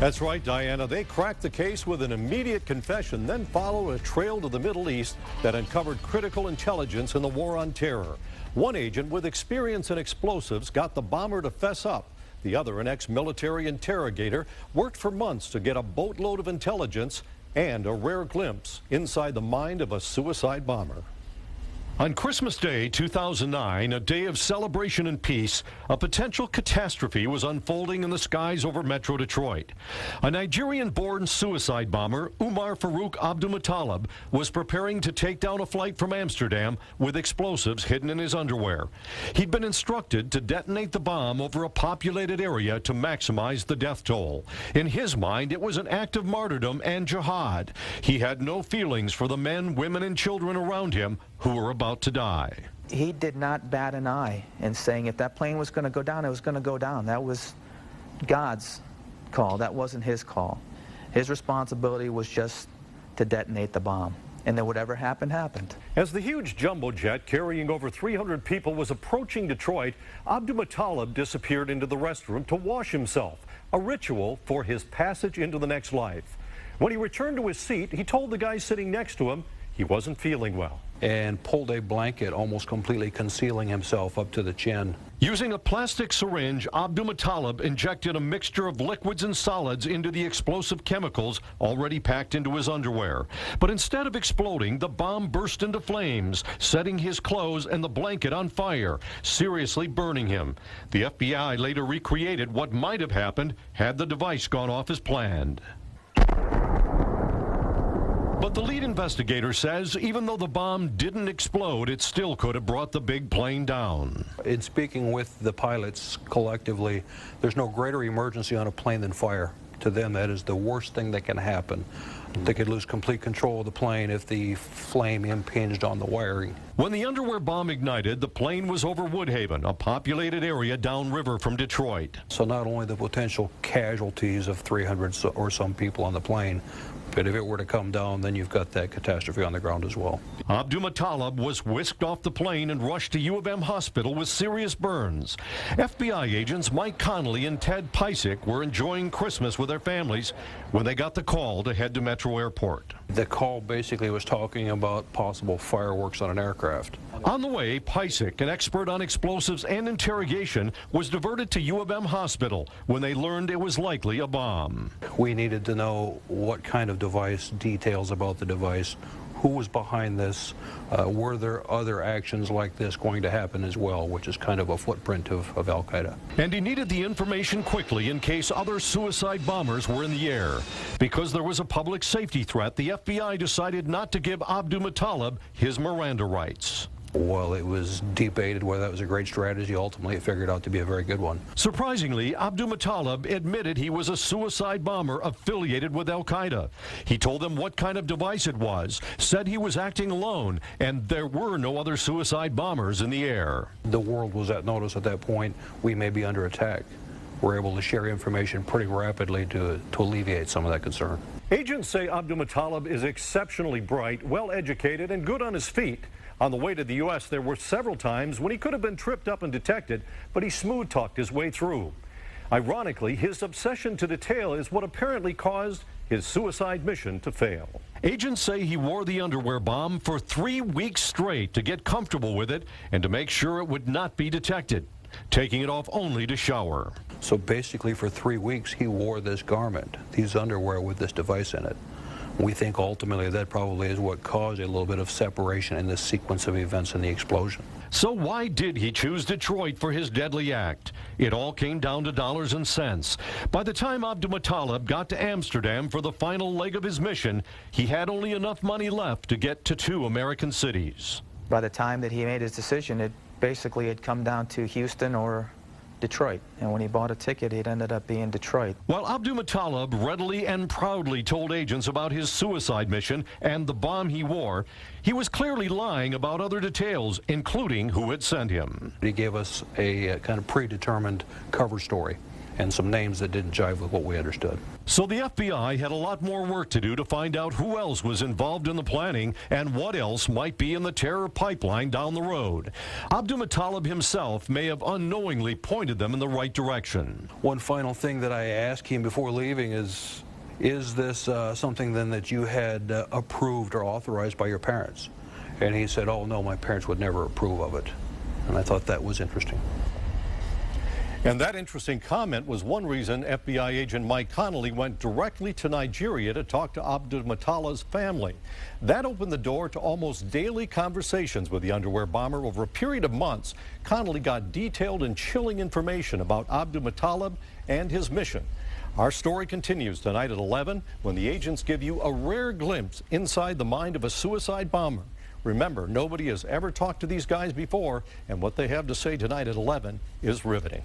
That's right, Diana. They cracked the case with an immediate confession, then followed a trail to the Middle East that uncovered critical intelligence in the war on terror. One agent with experience in explosives got the bomber to fess up. The other, an ex-military interrogator, worked for months to get a boatload of intelligence and a rare glimpse inside the mind of a suicide bomber. On Christmas Day 2009, a day of celebration and peace, a potential catastrophe was unfolding in the skies over Metro Detroit. A Nigerian-born suicide bomber, Umar Farouk Abdulmutallab, was preparing to take down a flight from Amsterdam with explosives hidden in his underwear. He'd been instructed to detonate the bomb over a populated area to maximize the death toll. In his mind, it was an act of martyrdom and jihad. He had no feelings for the men, women, and children around him who were about to die. He did not bat an eye in saying if that plane was going to go down, it was going to go down. That was God's call. That wasn't his call. His responsibility was just to detonate the bomb. And then whatever happened, happened. As the huge jumbo jet carrying over 300 people was approaching Detroit, Abdulmutallab disappeared into the restroom to wash himself, a ritual for his passage into the next life. When he returned to his seat, he told the guy sitting next to him he wasn't feeling well, and pulled a blanket, almost completely concealing himself up to the chin. Using a plastic syringe, Abdulmutallab injected a mixture of liquids and solids into the explosive chemicals already packed into his underwear. But instead of exploding, the bomb burst into flames, setting his clothes and the blanket on fire, seriously burning him. The FBI later recreated what might have happened had the device gone off as planned. But the lead investigator says even though the bomb didn't explode, it still could have brought the big plane down. In speaking with the pilots collectively, there's no greater emergency on a plane than fire. To them, that is the worst thing that can happen. They could lose complete control of the plane if the flame impinged on the wiring. When the underwear bomb ignited, the plane was over Woodhaven, a populated area downriver from Detroit. So not only the potential casualties of 300 or some people on the plane, but if it were to come down, then you've got that catastrophe on the ground as well. Abdulmutallab was whisked off the plane and rushed to U of M hospital with serious burns. FBI agents Mike Connolly and Ted Pysick were enjoying Christmas with their families when they got the call to head to Metro Airport. The call basically was talking about possible fireworks on an aircraft. On the way, Pysick, an expert on explosives and interrogation, was diverted to U of M hospital when they learned it was likely a bomb. We needed to know what kind of device, details about the device, who was behind this, were there other actions like this going to happen as well, which is kind of a footprint of Al-Qaeda. And he needed the information quickly in case other suicide bombers were in the air. Because there was a public safety threat, the FBI decided not to give Abdulmutallab his Miranda rights. Well, it was debated whether that was a great strategy. Ultimately, it figured out to be a very good one. Surprisingly, Abdulmutallab admitted he was a suicide bomber affiliated with Al-Qaeda. He told them what kind of device it was, said he was acting alone, and there were no other suicide bombers in the air. The world was at notice at that point. We may be under attack. We're able to share information pretty rapidly to alleviate some of that concern. Agents say Abdulmutallab is exceptionally bright, well-educated, and good on his feet. On the way to the U.S., there were several times when he could have been tripped up and detected, but he smooth-talked his way through. Ironically, his obsession to detail is what apparently caused his suicide mission to fail. Agents say he wore the underwear bomb for 3 weeks straight to get comfortable with it and to make sure it would not be detected, taking it off only to shower. So basically for 3 weeks, he wore this garment, these underwear with this device in it. We think ultimately that probably is what caused a little bit of separation in this sequence of events in the explosion. So why did he choose Detroit for his deadly act? It all came down to dollars and cents. By the time Abdulmutallab got to Amsterdam for the final leg of his mission, he had only enough money left to get to 2 American cities. By the time that he made his decision, it basically had come down to Houston or Detroit, and when he bought a ticket, it ended up being Detroit. While Abdulmutallab readily and proudly told agents about his suicide mission and the bomb he wore, he was clearly lying about other details, including who had sent him. He gave us a kind of predetermined cover story, and some names that didn't jive with what we understood. So the FBI had a lot more work to do to find out who else was involved in the planning and what else might be in the terror pipeline down the road. Abdulmutallab himself may have unknowingly pointed them in the right direction. One final thing that I asked him before leaving is this something then that you had approved or authorized by your parents? And he said, oh no, my parents would never approve of it. And I thought that was interesting. And that interesting comment was one reason FBI agent Mike Connolly went directly to Nigeria to talk to Abdulmutallab's family. That opened the door to almost daily conversations with the underwear bomber. Over a period of months, Connolly got detailed and chilling information about Abdulmutallab and his mission. Our story continues tonight at 11 when the agents give you a rare glimpse inside the mind of a suicide bomber. Remember, nobody has ever talked to these guys before, and what they have to say tonight at 11 is riveting.